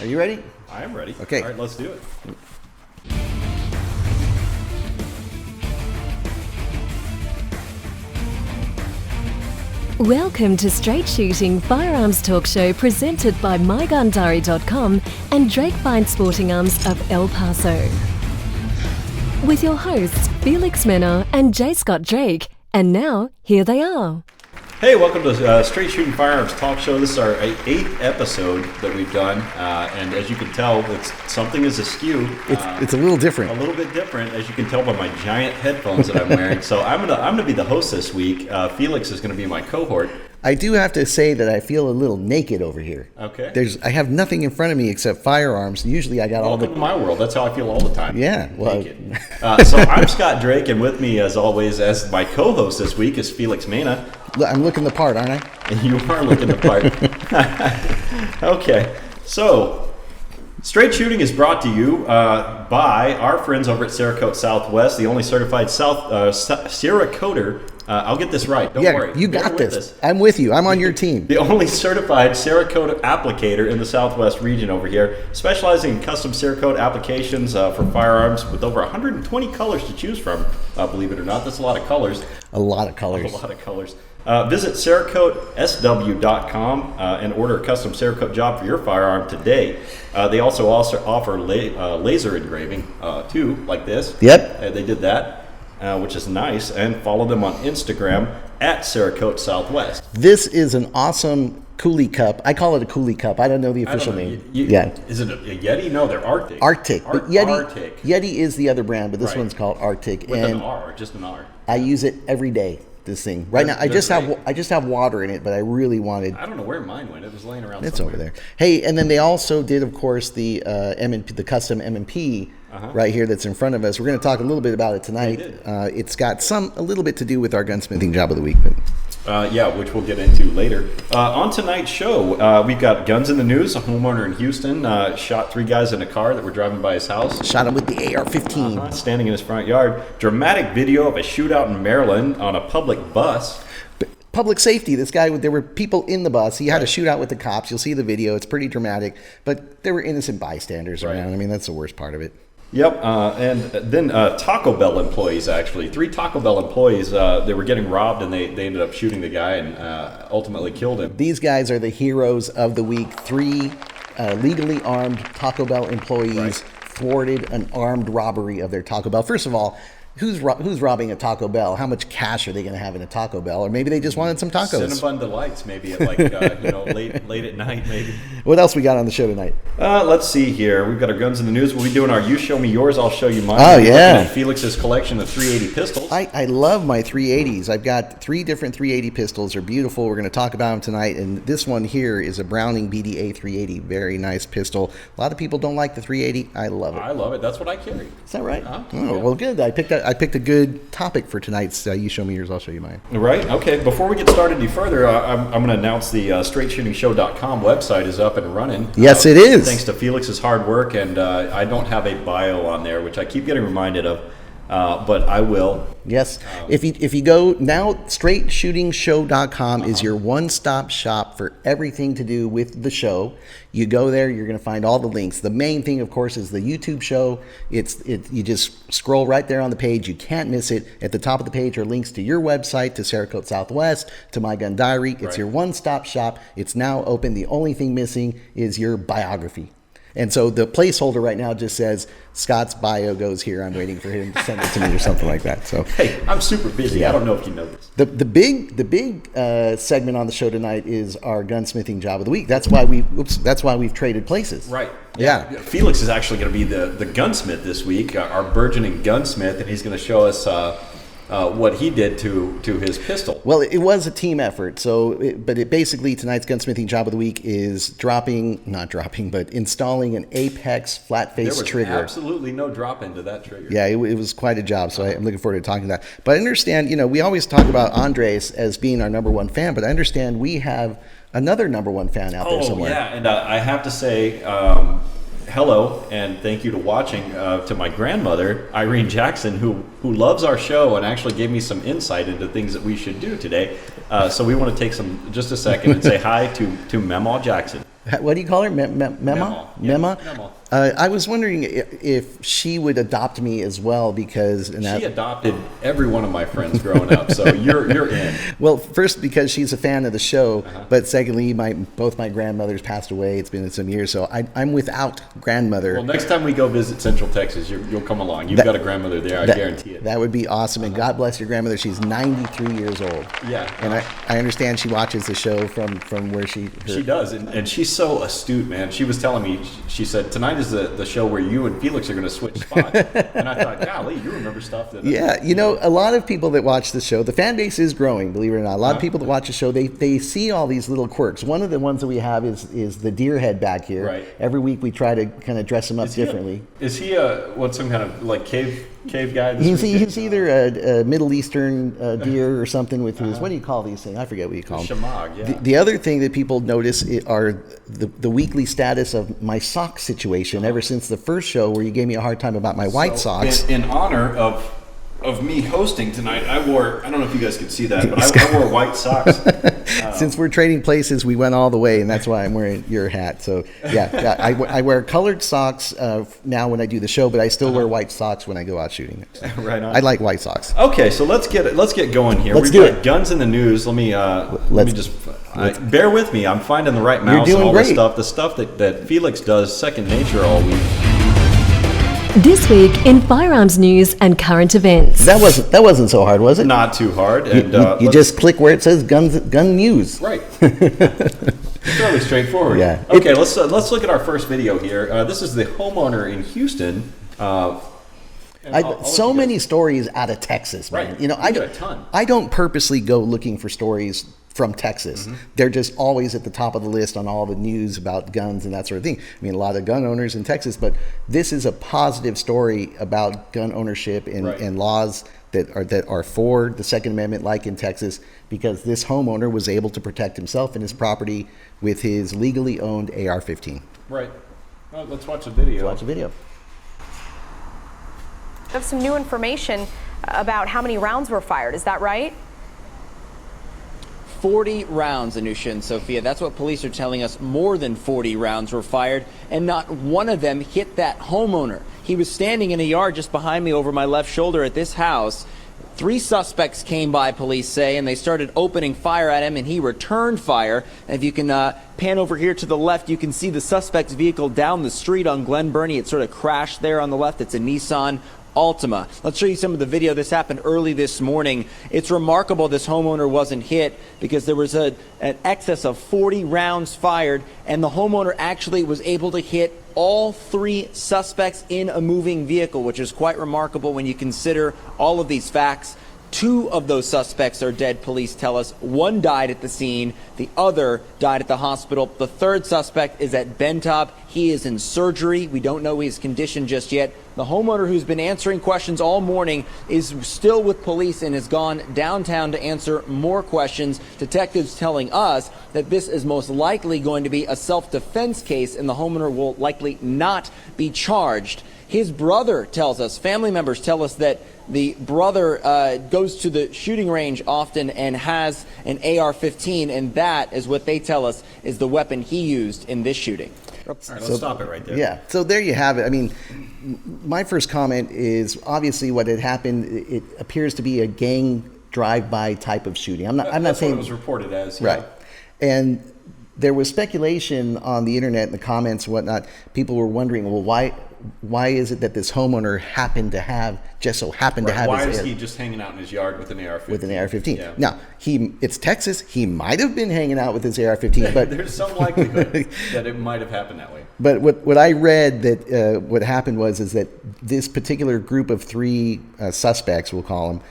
Are you ready? I am ready. Okay. All right, let's do it. Welcome to Straight Shooting Firearms Talk Show presented by MyGunDiary.com and Drake Fine Sporting Arms of El Paso. With your hosts, Felix Menor and J. Scott Drake. And now, here they are. Hey, welcome to Straight Shooting Firearms Talk Show. This is our 8th episode that we've done, and as you can tell, something is askew. It's a little different. A little bit different, as you can tell by my giant headphones that I'm wearing. So I'm gonna be the host this week. Felix is gonna be my cohort. I do have to say that I feel a little naked over here. Okay. I have nothing in front of me except firearms. Usually I got Welcome all to my world. That's how I feel all the time. Yeah. Well, so I'm Scott Drake, and with me, as always, as my co-host this week is Felix Mena. I'm looking the part, aren't I? And you are looking the part. Okay. So, Straight Shooting is brought to you by our friends over at Cerakote Southwest, the only certified Cerakoter. I'll get this right. Don't worry. You got this. I'm with you. I'm on your team. The only certified Cerakote applicator in the Southwest region over here, specializing in custom Cerakote applications for firearms with over 120 colors to choose from. Believe it or not, that's a lot of colors. A lot of colors. A lot of colors. Visit CerakotesW.com and order a custom Cerakote job for your firearm today. They also offer laser engraving too, like this. Yep. They did that. Which is nice, and follow them on Instagram at Cerakote Southwest. This is an awesome coolie cup. I call it a coolie cup. I don't know the official name. Is it a Yeti? No, they're Arctic. Arctic. But Arctic. Yeti is the other brand, but this one's called Arctic. With an R, just an R. I use it every day. This thing right now, I just have water in it, but I really wanted. I don't know where mine went. It was laying around. It's somewhere. over there. Hey, and then they also did, of course, the M&P, the custom M&P right here that's in front of us. We're going to talk a little bit about it tonight. It's got a little bit to do with our gunsmithing job of the week, but. Which we'll get into later. On tonight's show, we've got guns in the news. A homeowner in Houston shot 3 guys in a car that were driving by his house. Shot him with the AR-15. Standing in his front yard. Dramatic video of a shootout in Maryland on a public bus. Public safety. This guy, there were people in the bus. He had a shootout with the cops. You'll see the video. It's pretty dramatic. But there were innocent bystanders around. I mean, that's the worst part of it. Yep, and then Taco Bell employees, actually. 3 Taco Bell employees, they were getting robbed, and they ended up shooting the guy and ultimately killed him. These guys are the heroes of the week. 3 legally armed Taco Bell employees thwarted an armed robbery of their Taco Bell. First of all, who's robbing a Taco Bell? How much cash are they going to have in a Taco Bell? Or maybe they just wanted some tacos. Cinnabon Delights, maybe at late at night, maybe. What else we got on the show tonight? Let's see here. We've got our guns in the news. We'll be doing our You Show Me Yours, I'll Show You Mine. Oh, yeah. Felix's collection of 380 pistols. I love my 380s. I've got 3 different 380 pistols. They're beautiful. We're going to talk about them tonight. And this one here is a Browning BDA 380. Very nice pistol. A lot of people don't like the 380. I love it. I love it. That's what I carry. Is that right? Well, good. I picked a good topic for tonight's You Show Me Yours, I'll Show You Mine. Right. Okay. Before we get started any further, I'm going to announce the StraightShootingShow.com website is up and running. Yes, it is. Thanks to Felix's hard work, and I don't have a bio on there, which I keep getting reminded of, but I will. Yes. If you go now, StraightShootingShow.com is your one-stop shop for everything to do with the show. You go there, you're going to find all the links. The main thing, of course, is the YouTube show. You just scroll right there on the page. You can't miss it. At the top of the page are links to your website, to Cerakote Southwest, to My Gun Diary. It's your one-stop shop. It's now open. The only thing missing is your biography. And so the placeholder right now just says, Scott's bio goes here. I'm waiting for him to send it to me or something like that. So hey, I'm super busy. Yeah. I don't know if you know this. The big segment on the show tonight is our gunsmithing job of the week. That's why we've traded places. Right. Yeah. Felix is actually going to be the gunsmith this week, our burgeoning gunsmith, and he's going to show us what he did to his pistol. Well, it was a team effort. But basically tonight's gunsmithing job of the week is installing an Apex flat face trigger. There was absolutely no drop into that trigger. Yeah, it was quite a job. So I'm looking forward to talking to that. But I understand, we always talk about Andres as being our number 1 fan, but I understand we have another number 1 fan out there somewhere. Oh, yeah. And I have to say, hello and thank you to watching to my grandmother, Irene Jackson, who loves our show and actually gave me some insight into things that we should do today. So we want to take just a second and say hi to Memaw Jackson. What do you call her? Mema? Mema. Yeah, Mema. I was wondering if she would adopt me as well, because she adopted every one of my friends growing up, so you're in. Well, first because she's a fan of the show, but secondly, both my grandmothers passed away. It's been some years, so I'm without grandmother. Well, next time we go visit Central Texas, you'll come along. You've got a grandmother there, I guarantee it. That would be awesome, and God bless your grandmother. She's 93 years old. Yeah. And I understand she watches the show from where she does, and she's so astute, man. She was telling me, she said, tonight is the show where you and Felix are going to switch spots. And I thought, golly, you remember stuff that... Yeah, you know, a lot of people that watch the show, the fan base is growing, believe it or not. A lot of people that watch the show, they see all these little quirks. One of the ones that we have is the deer head back here. Right. Every week we try to kind of dress him up differently. Is he some kind of like cave guy? He's either a Middle Eastern deer or something with his, what do you call these things? I forget what you call them. Shamag, yeah. The other thing that people notice are the weekly status of my sock situation ever since the first show where you gave me a hard time about my white socks. In honor of me hosting tonight, I don't know if you guys could see that, but I wore white socks. Since we're trading places, we went all the way, and that's why I'm wearing your hat. So yeah, I wear colored socks now when I do the show, but I still wear white socks when I go out shooting. So right on. I like white socks. Okay, so let's get going here. We've got guns in the news. Let me just bear with me. I'm finding the right mouse and all this stuff. The stuff that Felix does second nature all week. This week in firearms news and current events. That wasn't so hard, was it? Not too hard. And you just click where it says gun news. Right. Fairly straightforward. Yeah. Okay, let's look at our first video here. This is the homeowner in Houston. So many stories out of Texas, man. Right. You know, I don't purposely go looking for stories from Texas. They're just always at the top of the list on all the news about guns and that sort of thing. I mean, a lot of gun owners in Texas, but this is a positive story about gun ownership and laws that are for the Second Amendment, like in Texas, because this homeowner was able to protect himself and his property with his legally owned AR-15. Right. Well, let's watch the video. Watch the video. I have some new information about how many rounds were fired. Is that right? 40 rounds, Anusha and Sophia. That's what police are telling us. More than 40 rounds were fired, and not one of them hit that homeowner. He was standing in a yard just behind me over my left shoulder at this house. 3 suspects came by, police say, and they started opening fire at him, and he returned fire. And if you can pan over here to the left, you can see the suspect's vehicle down the street on Glen Burnie. It sort of crashed there on the left. It's a Nissan Altima. Let's show you some of the video. This happened early this morning. It's remarkable this homeowner wasn't hit because there was an excess of 40 rounds fired, and the homeowner actually was able to hit all 3 suspects in a moving vehicle, which is quite remarkable when you consider all of these facts. 2 of those suspects are dead, police tell us. 1 died at the scene. The other died at the hospital. The 3rd suspect is at Bentop. He is in surgery. We don't know his condition just yet. The homeowner, who's been answering questions all morning, is still with police and has gone downtown to answer more questions. Detectives telling us that this is most likely going to be a self-defense case, and the homeowner will likely not be charged. His brother tells us, family members tell us, that the brother goes to the shooting range often and has an AR-15, and that is what they tell us is the weapon he used in this shooting. All right, let's stop it right there. Yeah, so there you have it. I mean, my first comment is obviously what had happened. It appears to be a gang drive-by type of shooing. I'm not saying what it was reported as. Yeah. Right, and there was speculation on the internet in the comments and whatnot. People were wondering, well, why is it that this homeowner just so happened to have why is he just hanging out in his yard with an AR-15? With an AR-15. Yeah. Now, it's Texas. He might have been hanging out with his AR-15, but there's some likelihood that it might have happened that way. But what I read that what happened is that this particular group of 3 suspects, we'll call them,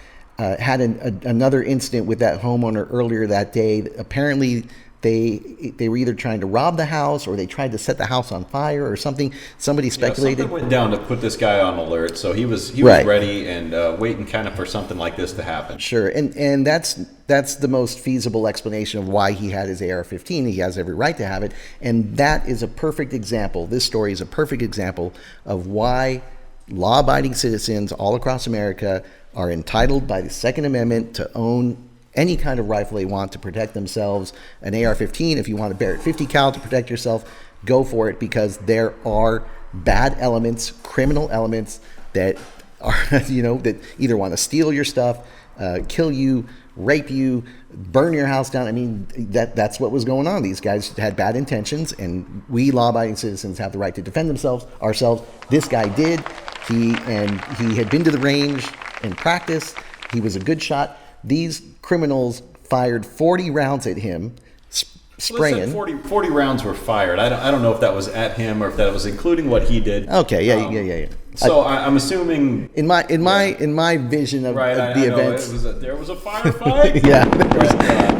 had another incident with that homeowner earlier that day. Apparently, they were either trying to rob the house or they tried to set the house on fire or something. Somebody speculated. Something went down to put this guy on alert, so he was ready and waiting kind of for something like this to happen. Sure, and that's the most feasible explanation of why he had his AR-15. He has every right to have it, and that is a perfect example. This story is a perfect example of why law-abiding citizens all across America are entitled by the Second Amendment to own any kind of rifle they want to protect themselves. An AR-15, if you want a Barrett 50 cal to protect yourself, go for it, because there are bad elements, criminal elements that are, that either want to steal your stuff, kill you, rape you, burn your house down. I mean, that's what was going on. These guys had bad intentions, and we law-abiding citizens have the right to defend ourselves. This guy did. He had been to the range and practiced. He was a good shot. These criminals fired 40 rounds at him, spraying. 40 rounds were fired. I don't know if that was at him or if that was including what he did. Okay, yeah. So I'm assuming in my vision of the events, there was a firefight. Yeah,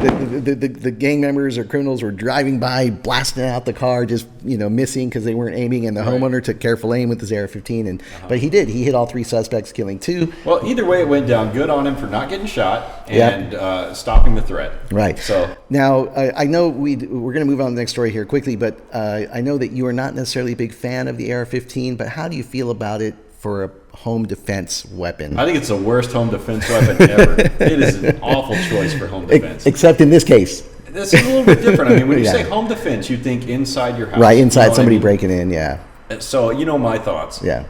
the gang members or criminals were driving by, blasting out the car, just missing because they weren't aiming, and the homeowner took careful aim with his AR-15, but he hit all 3 suspects, killing 2. Well, either way, it went down. Good on him for not getting shot and stopping the threat. Right. So now I know we're going to move on to the next story here quickly, but I know that you are not necessarily a big fan of the AR-15, but how do you feel about it for a home defense weapon? I think it's the worst home defense weapon ever. It is an awful choice for home defense. Except in this case. This is a little bit different. I mean, when you say home defense, you think inside your house. Right, inside somebody breaking in, yeah. So, my thoughts. Yeah.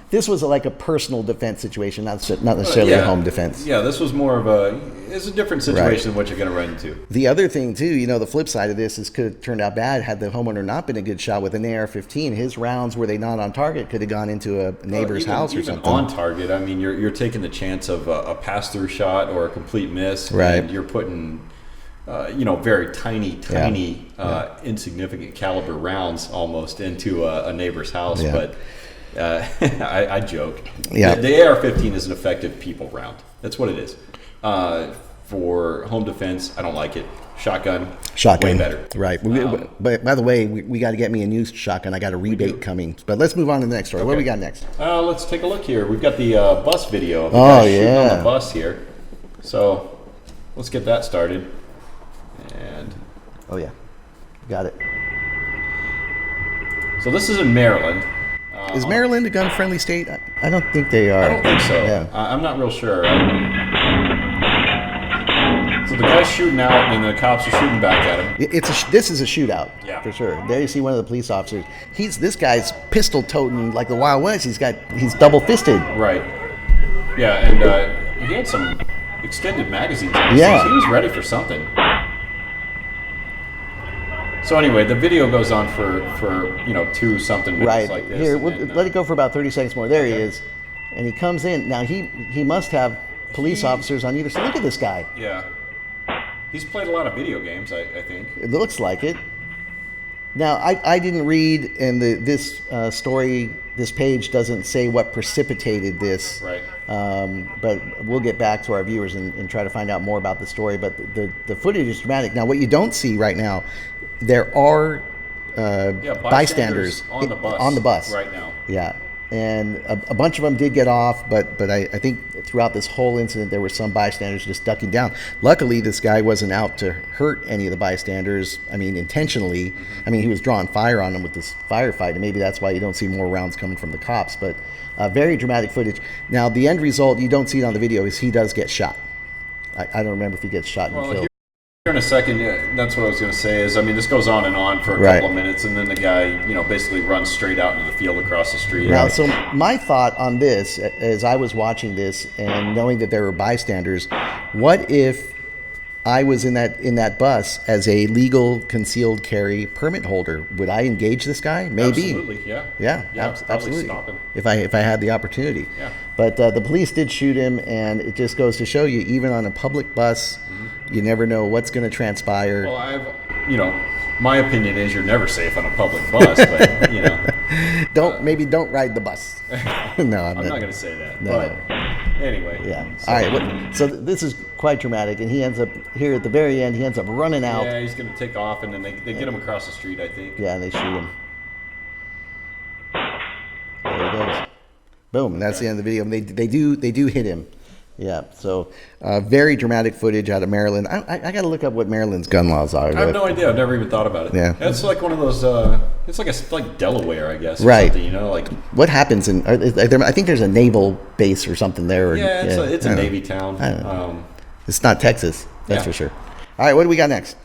This was like a personal defense situation, not necessarily a home defense. Yeah, this was more of it's a different situation than what you're going to run into. The other thing, too, the flip side of this is could have turned out bad had the homeowner not been a good shot with an AR-15. His rounds, were they not on target, could have gone into a neighbor's house or something. On target, I mean, you're taking the chance of a pass-through shot or a complete miss. Right. And you're putting, very tiny, insignificant caliber rounds almost into a neighbor's house. Yeah. But I joke. Yeah. The AR-15 is an effective people round. That's what it is. For home defense, I don't like it. Shotgun, way better. Right. But by the way, we got to get me a new shotgun. I got a rebate coming. But let's move on to the next story. Okay. What do we got next? Let's take a look here. We've got the bus video of the guy shooting on the bus here. So let's get that started. And got it. So this is in Maryland. Is Maryland a gun-friendly state? I don't think they are. I don't think so. Yeah. I'm not real sure. So the guy's shooting out, and the cops are shooting back at him. This is a shootout, for sure. There you see one of the police officers. This guy's pistol toting like the Wild West. He's double fisted. Right. Yeah, and he had some extended magazines. Yeah. He was ready for something. So anyway, the video goes on for 2 something minutes like this. Here, let it go for about 30 seconds more. There he is, and he comes in. Now he must have police officers on either side. Look at this guy. Yeah, he's played a lot of video games. I think it looks like it. Now I didn't read, and this story, this page doesn't say what precipitated this. Right. But we'll get back to our viewers and try to find out more about the story. But the footage is dramatic. Now, what you don't see right now, there are bystanders on the bus right now. Yeah, and a bunch of them did get off, but I think throughout this whole incident there were some bystanders just ducking down. Luckily, this guy wasn't out to hurt any of the bystanders. I mean, intentionally. I mean, he was drawing fire on them with this firefight, and maybe that's why you don't see more rounds coming from the cops. But very dramatic footage. Now, the end result, you don't see it on the video, is he does get shot. I don't remember if he gets shot and killed. Here in a second, that's what I was going to say is, I mean, this goes on and on for a couple of minutes, and then the guy, basically runs straight out into the field across the street. Now, so my thought on this, as I was watching this and knowing that there were bystanders, what if I was in that bus as a legal concealed carry permit holder? Would I engage this guy? Maybe. Absolutely, yeah. Yeah, absolutely. Stop him. If I had the opportunity. Yeah. But the police did shoot him, and it just goes to show you, even on a public bus, you never know what's going to transpire. Well, my opinion is you're never safe on a public bus, but don't ride the bus. No, I'm not going to say that. No. But anyway. Yeah. All right. So this is quite dramatic, and he ends up here at the very end. He ends up running out. Yeah, he's going to take off, and then they get him across the street, I think. Yeah, and they shoot him. There he goes. Boom. And that's the end of the video. And they do hit him. Yeah, so very dramatic footage out of Maryland. I got to look up what Maryland's gun laws are. I have no idea. I've never even thought about it. Yeah, it's like one of those. It's like Delaware, I guess. Right. Like what happens I think there's a naval base or something there. It's a Navy town. I don't know. It's not Texas, that's for sure. All right, what do we got next?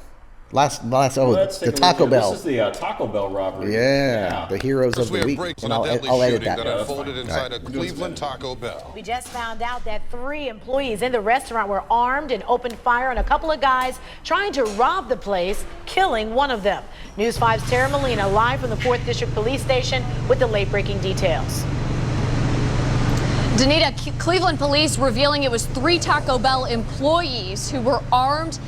Last. The Taco Bell. This is the Taco Bell robbery. Yeah, the heroes of the week. And I'll edit that. Unfolded inside a Cleveland Taco Bell. We just found out that 3 employees in the restaurant were armed and opened fire on a couple of guys trying to rob the place, killing one of them. News 5's Tara Molina live from the 4th District Police Station with the late-breaking details. Danita, Cleveland police revealing it was 3 Taco Bell employees who were armed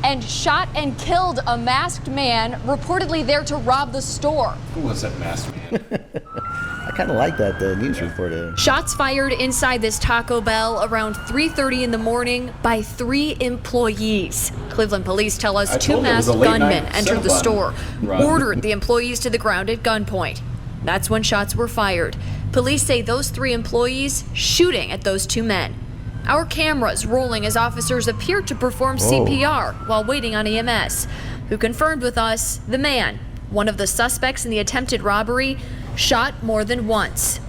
and shot and killed a masked man reportedly there to rob the store. Who was that masked man? I kind of like that news report. Shots fired inside this Taco Bell around 3:30 in the morning by 3 employees. Cleveland police tell us 2 masked gunmen entered the store, ordered the employees to the ground at gunpoint. That's when shots were fired. Police say those 3 employees shooting at those 2 men. Our cameras rolling as officers appeared to perform CPR while waiting on EMS, who confirmed with us the man, one of the suspects in the attempted robbery, shot more than once,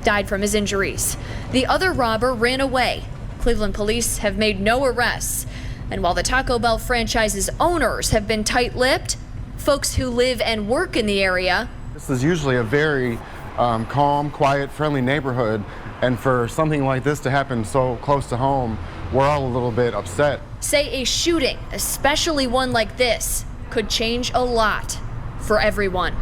died from his injuries. The other robber ran away. Cleveland police have made no arrests. And while the Taco Bell franchise's owners have been tight-lipped, folks who live and work in the area. This is usually a very calm, quiet, friendly neighborhood. And for something like this to happen so close to home, we're all a little bit upset. Say a shooting, especially one like this, could change a lot for everyone.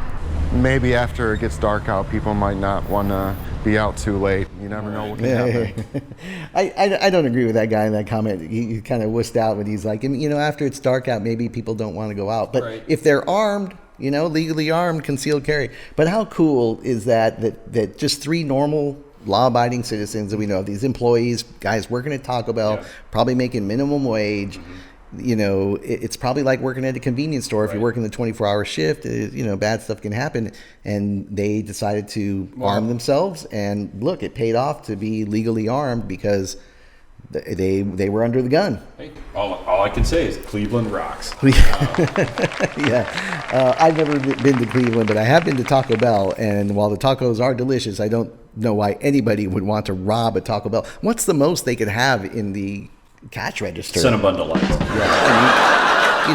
Maybe after it gets dark out, people might not want to be out too late. You never know what can happen. I don't agree with that guy in that comment. He kind of wussed out when he's like, after it's dark out, maybe people don't want to go out. But if they're armed, legally armed, concealed carry. But how cool is that just 3 normal law-abiding citizens that we know, these employees, guys working at Taco Bell, probably making minimum wage. It's probably like working at a convenience store. If you're working the 24-hour shift, bad stuff can happen. And they decided to arm themselves. And look, it paid off to be legally armed because they were under the gun. Hey, all I can say is Cleveland rocks. I've never been to Cleveland, but I have been to Taco Bell. And while the tacos are delicious, I don't know why anybody would want to rob a Taco Bell. What's the most they could have in the cash register? Cinnabon Delights. Yeah,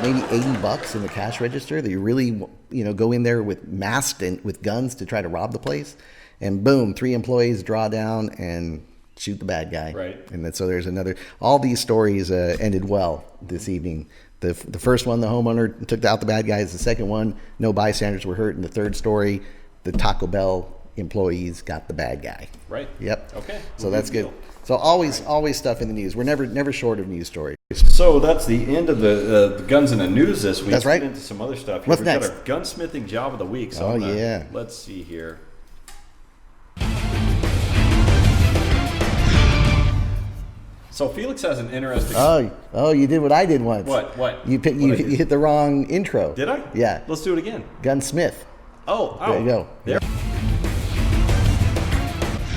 maybe $80 in the cash register. That you really, go in there with masked and with guns to try to rob the place, and boom, 3 employees draw down and shoot the bad guy. Right. And then, so there's another. All these stories ended well this evening. The first one, the homeowner took out the bad guys. The second one, no bystanders were hurt. And the third story, the Taco Bell employees got the bad guy. Right. Yep. Okay. So that's good. So always stuff in the news. We're never short of news stories. So that's the end of the guns in the news this week. That's right. Let's get into some other stuff here. What's We've next? got our gunsmithing job of the week. So let's see here. So Felix has an interesting. Oh, you did what I did once. What? You hit the wrong intro. Did I? Yeah. Let's do it again. Gunsmith. Oh. There you go. There.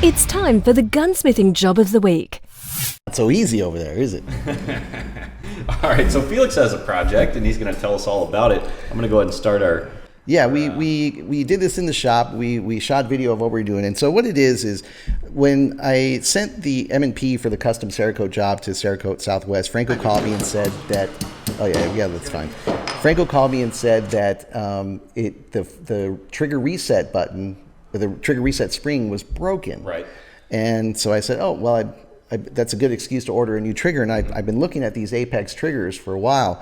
It's time for the gunsmithing job of the week. Not so easy over there, is it? All right. So Felix has a project, and he's going to tell us all about it. I'm going to go ahead and start our. Yeah, we did this in the shop. We shot video of what we were doing. And so what it is when I sent the M&P for the custom Cerakote job to Cerakote Southwest, Franco called me and said that, that's fine. Franco called me and said that the trigger reset button, the trigger reset spring was broken. Right. And so I said, that's a good excuse to order a new trigger. And I've been looking at these Apex triggers for a while.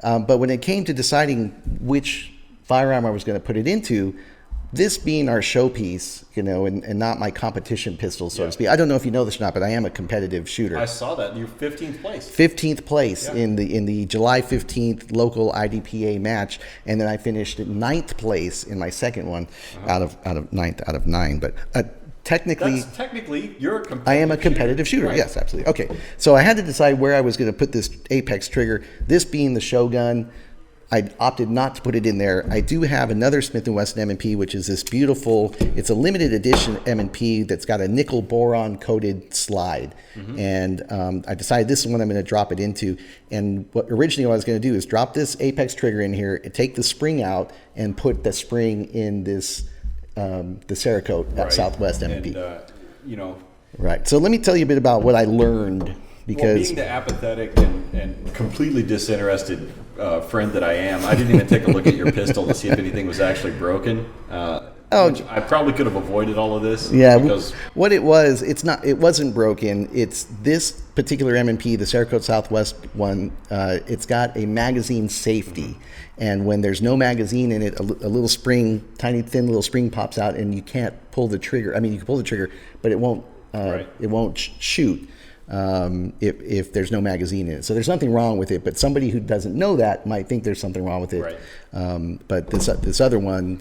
But when it came to deciding which firearm I was going to put it into, this being our showpiece, and not my competition pistol, so to speak. I don't know if you know this or not, but I am a competitive shooter. I saw that. You're 15th place. 15th place in the July 15th local IDPA match, and then I finished at 9th place in my second one out of 9. But technically, you're a competitive I am a competitive shooter. Right. Yes, absolutely. Okay, so I had to decide where I was going to put this Apex trigger. This being the Shogun, I opted not to put it in there. I do have another Smith & Wesson M&P, which is this beautiful, it's a limited edition M&P that's got a nickel boron coated slide. Mm-hmm. And I decided this is what I'm going to drop it into. And what originally what I was going to do is drop this Apex trigger in here, take the spring out, and put the spring in this, the Cerakote Southwest M&P. And, Right. So let me tell you a bit about what I learned because being the apathetic and completely disinterested friend that I am, I didn't even take a look at your pistol to see if anything was actually broken. Which I probably could have avoided all of this. Yeah, because what it wasn't broken. It's this particular M&P, the Cerakote Southwest one. It's got a magazine safety, and when there's no magazine in it, a little spring, tiny thin little spring pops out, and you can't pull the trigger. I mean, you can pull the trigger, but it won't. It won't shoot if there's no magazine in it. So there's nothing wrong with it, but somebody who doesn't know that might think there's something wrong with it. Right. But this other one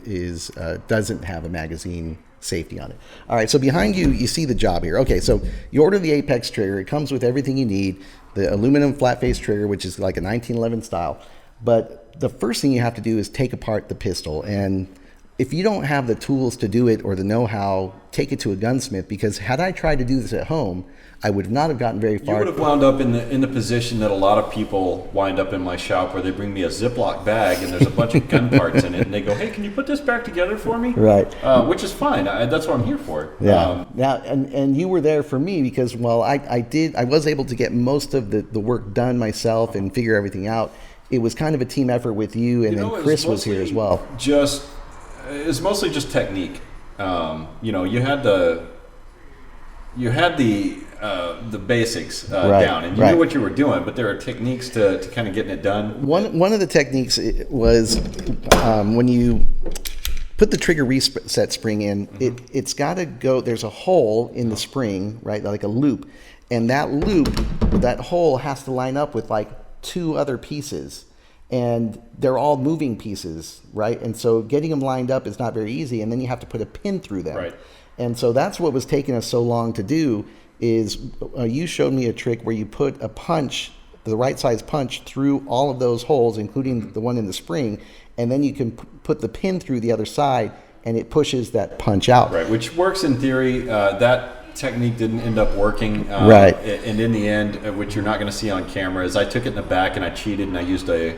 doesn't have a magazine safety on it. All right, so behind you, you see the job here. Okay, so you order the Apex trigger. It comes with everything you need, the aluminum flat face trigger, which is like a 1911 style. But the first thing you have to do is take apart the pistol. And if you don't have the tools to do it or the know-how, take it to a gunsmith, because had I tried to do this at home, I would not have gotten very far. You would have wound up in the position that a lot of people wind up in my shop, where they bring me a Ziploc bag and there's a bunch of gun parts in it, and they go, "Hey, can you put this back together for me?" Right. Which is fine. That's what I'm here for. Yeah. And you were there for me because, well, I was able to get most of the work done myself and figure everything out. It was kind of a team effort with you, and then Chris was here as well. It's mostly just technique. You had the basics down, and you knew what you were doing, but there are techniques to kind of getting it done. One of the techniques was when you put the trigger reset spring in, it's got to go, there's a hole in the spring, right, like a loop, and that hole has to line up with like two other pieces, and they're all moving pieces, right? And so getting them lined up is not very easy, and then you have to put a pin through them. Right. And so that's what was taking us so long to do. Is you showed me a trick where you put a punch, the right size punch, through all of those holes, including the one in the spring, and then you can put the pin through the other side, and it pushes that punch out. Right, which works in theory. That technique didn't end up working. Right. And in the end, which you're not going to see on camera, is I took it in the back and I cheated and I used a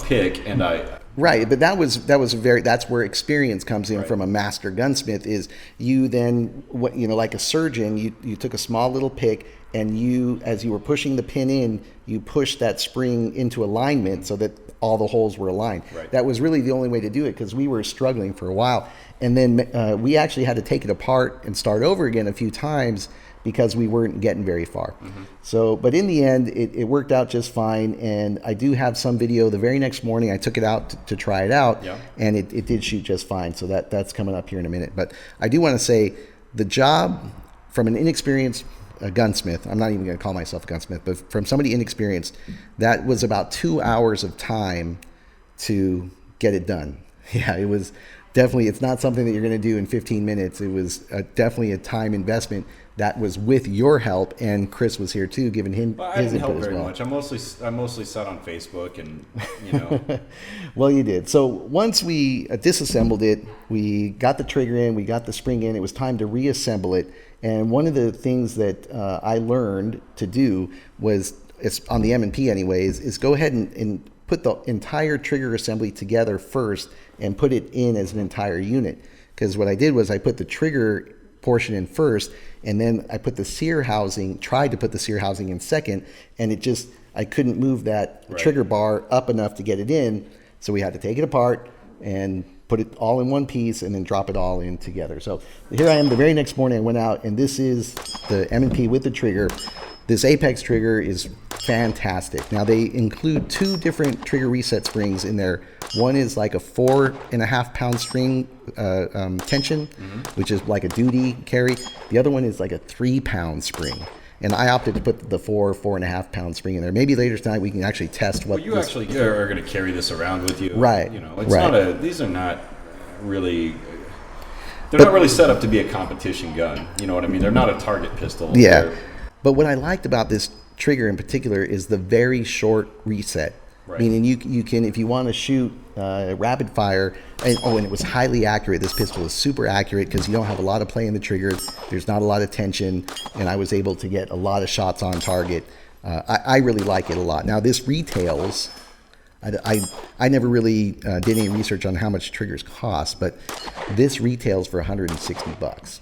pick and I. Right, but that's where experience comes in from a master gunsmith. Is you then, like a surgeon, you took a small little pick, and as you were pushing the pin in, you pushed that spring into alignment so that all the holes were aligned. Right. That was really the only way to do it, because we were struggling for a while, and then we actually had to take it apart and start over again a few times because we weren't getting very far. So, but in the end, it worked out just fine. And I do have some video. The very next morning, I took it out to try it out, and it did shoot just fine. So that's coming up here in a minute. But I do want to say, the job from an inexperienced gunsmith, I'm not even going to call myself a gunsmith, but from somebody inexperienced, that was about 2 hours of time to get it done. Yeah, it was definitely, it's not something that you're going to do in 15 minutes. It was definitely a time investment that was with your help, and Chris was here too, giving him his input as well. I didn't help very much. I mostly sat on Facebook and, Well, you did. So once we disassembled it, we got the trigger in, we got the spring in, it was time to reassemble it. And one of the things that I learned to do was, on the M&P anyways, is go ahead and put the entire trigger assembly together first and put it in as an entire unit. Because what I did was I put the trigger portion in first, and then I put the sear housing, tried to put the sear housing in second, and I couldn't move that trigger bar up enough to get it in, so we had to take it apart and put it all in one piece and then drop it all in together. So here I am the very next morning. I went out, and this is the M&P with the trigger. This Apex trigger is fantastic. Now, they include two different trigger reset springs in there. One is like a 4.5 pound string tension, which is like a duty carry. The other one is like a 3 pound spring. And I opted to put the 4.5 pound spring in there. Maybe later tonight we can actually test what. Well, you actually are going to carry this around with you, right? It's these are not really. They're not really set up to be a competition gun. You know what I mean? They're not a target pistol. Yeah. But what I liked about this trigger in particular is the very short reset. Right. Meaning you can, if you want to shoot rapid fire, and it was highly accurate. This pistol is super accurate because you don't have a lot of play in the trigger. There's not a lot of tension, and I was able to get a lot of shots on target. I really like it a lot. Now, this retails. I never really did any research on how much triggers cost, but this retails for $160.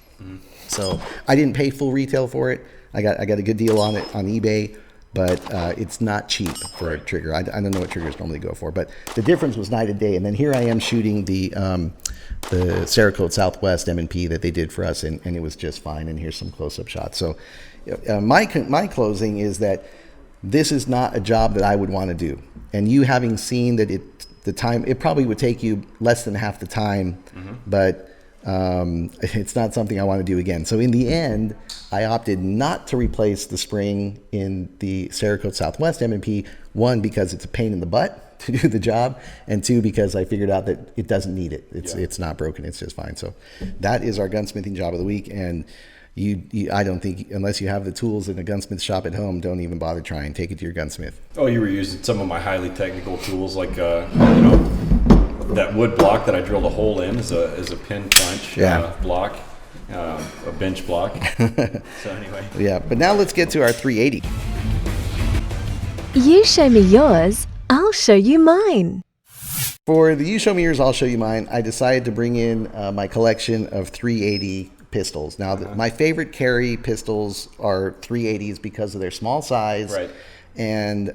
So I didn't pay full retail for it. I got a good deal on it on eBay, but it's not cheap for a trigger. I don't know what triggers normally go for, but the difference was night and day. And then here I am shooting the Cerakote Southwest M&P that they did for us, and it was just fine. And here's some close-up shots. So my closing is that this is not a job that I would want to do. And you having seen that it probably would take you less than half the time, but it's not something I want to do again. So in the end, I opted not to replace the spring in the Cerakote Southwest M&P. One, because it's a pain in the butt to do the job, and two, because I figured out that it doesn't need it. It's not broken. It's just fine. So that is our gunsmithing job of the week. And I don't think, unless you have the tools in a gunsmith shop at home, don't even bother trying. Take it to your gunsmith. Oh, you were using some of my highly technical tools, like that wood block that I drilled a hole in is a pin punch block, a bench block. So anyway. Yeah, but now let's get to our 380. You show me yours, I'll show you mine. For the You Show Me Yours, I'll Show You Mine, I decided to bring in my collection of 380 pistols. Now, my favorite carry pistols are 380s because of their small size. Right. And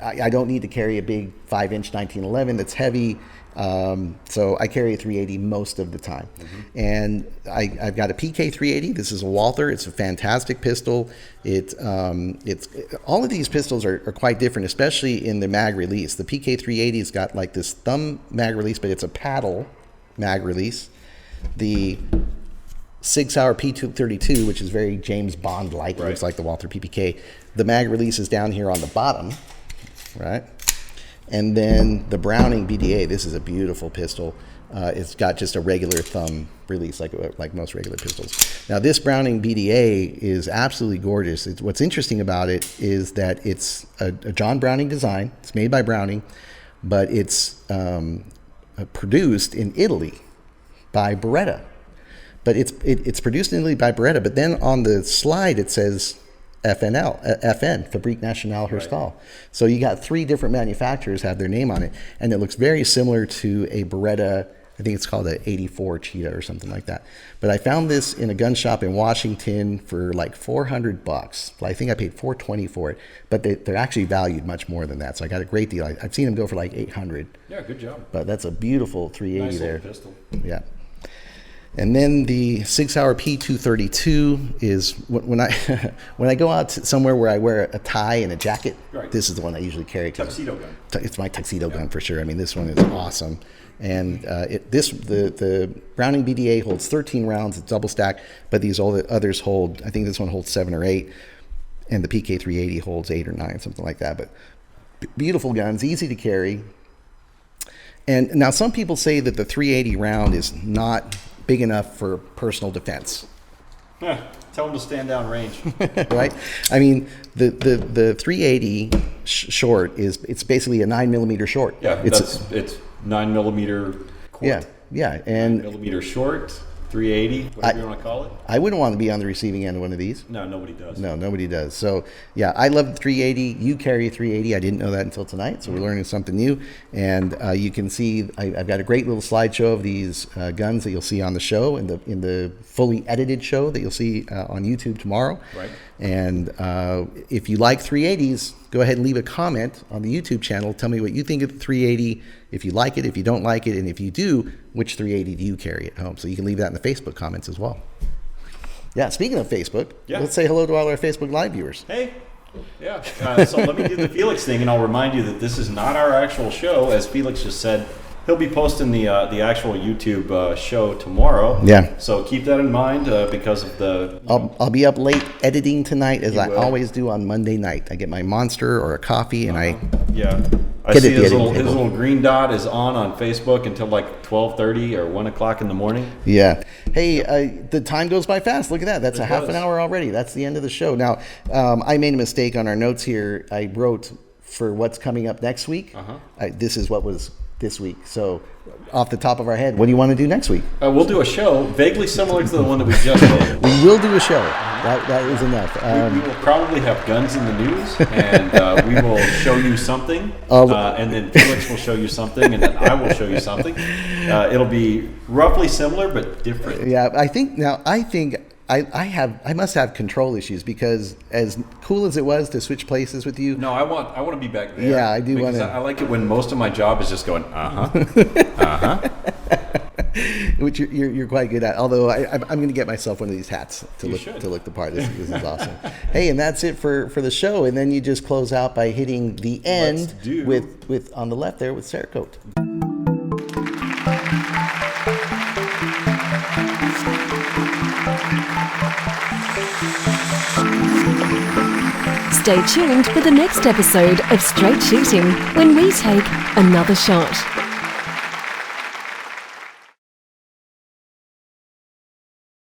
I don't need to carry a big 5-inch 1911 that's heavy. So I carry a 380 most of the time. And I've got a PK 380. This is a Walther. It's a fantastic pistol. It's all of these pistols are quite different, especially in the mag release. The PK 380's got like this thumb mag release, but it's a paddle mag release. The Sig Sauer P232, which is very James Bond-like, it looks like the Walther PPK. The mag release is down here on the bottom, right? And then the Browning BDA, this is a beautiful pistol. It's got just a regular thumb release, like most regular pistols. Now, this Browning BDA is absolutely gorgeous. What's interesting about it is that it's a John Browning design. It's made by Browning, but it's produced in Italy by Beretta. But it's produced in Italy by Beretta, but then on the slide it says FN, Fabrique Nationale Herstal. So you got 3 different manufacturers have their name on it, and it looks very similar to a Beretta, I think it's called an 84 Cheetah or something like that. But I found this in a gun shop in Washington for like $400. I think I paid $420 for it, but they're actually valued much more than that. So I got a great deal. I've seen them go for like $800. Yeah, good job. But that's a beautiful 380 nice there. Pistol. Yeah. And then the Sig Sauer P232 is when I go out somewhere where I wear a tie and a jacket. This is the one I usually carry. Tuxedo gun. It's my tuxedo gun for sure. I mean, this one is awesome. And the Browning BDA holds 13 rounds. It's double stack, but these all the others hold. I think this one holds 7 or 8, and the PK 380 holds 8 or 9, something like that. But beautiful guns, easy to carry. And now some people say that the 380 round is not big enough for personal defense. Yeah, tell them to stand down range. Right? I mean, the 380 short it's basically a 9mm short. Yeah, it's 9mm quart. Yeah, and 9mm short, 380, whatever you want to call it. I wouldn't want to be on the receiving end of one of these. No, nobody does. No, nobody does. So, yeah, I love the 380. You carry a 380. I didn't know that until tonight, so we're learning something new. And you can see I've got a great little slideshow of these guns that you'll see on the show, in the fully edited show that you'll see on YouTube tomorrow. Right. And if you like 380s, go ahead and leave a comment on the YouTube channel. Tell me what you think of the 380, if you like it, if you don't like it, and if you do, which 380 do you carry at home? So you can leave that in the Facebook comments as well. Yeah, speaking of Facebook, let's say hello to all our Facebook Live viewers. Hey. Yeah. So let me do the Felix thing, and I'll remind you that this is not our actual show. As Felix just said, he'll be posting the actual YouTube show tomorrow. Yeah. So keep that in mind because of the... I'll be up late editing tonight, as I always do on Monday night. I get my Monster or a coffee, and I... Yeah. I see his little green dot is on Facebook until like 12:30 or 1 o'clock in the morning. Yeah. Hey, the time goes by fast. Look at that. That's a half an hour already. That's the end of the show. Now, I made a mistake on our notes here. I wrote for what's coming up next week. This is what was this week. So off the top of our head, what do you want to do next week? We'll do a show vaguely similar to the one that we just did. We will do a show. That is enough. We will probably have guns in the news, and we will show you something, and then Felix will show you something, and then I will show you something. It'll be roughly similar but different. Yeah, I think I must have control issues, because as cool as it was to switch places with you. No, I want to be back there. Yeah, I do want to. I like it when most of my job is just going, uh-huh. Which you're quite good at. Although I'm going to get myself one of these hats to look the part. This is awesome. Hey, and that's it for the show. And then you just close out by hitting the end with on the left there with Cerakote. Stay tuned for the next episode of Straight Shooting, when we take another shot.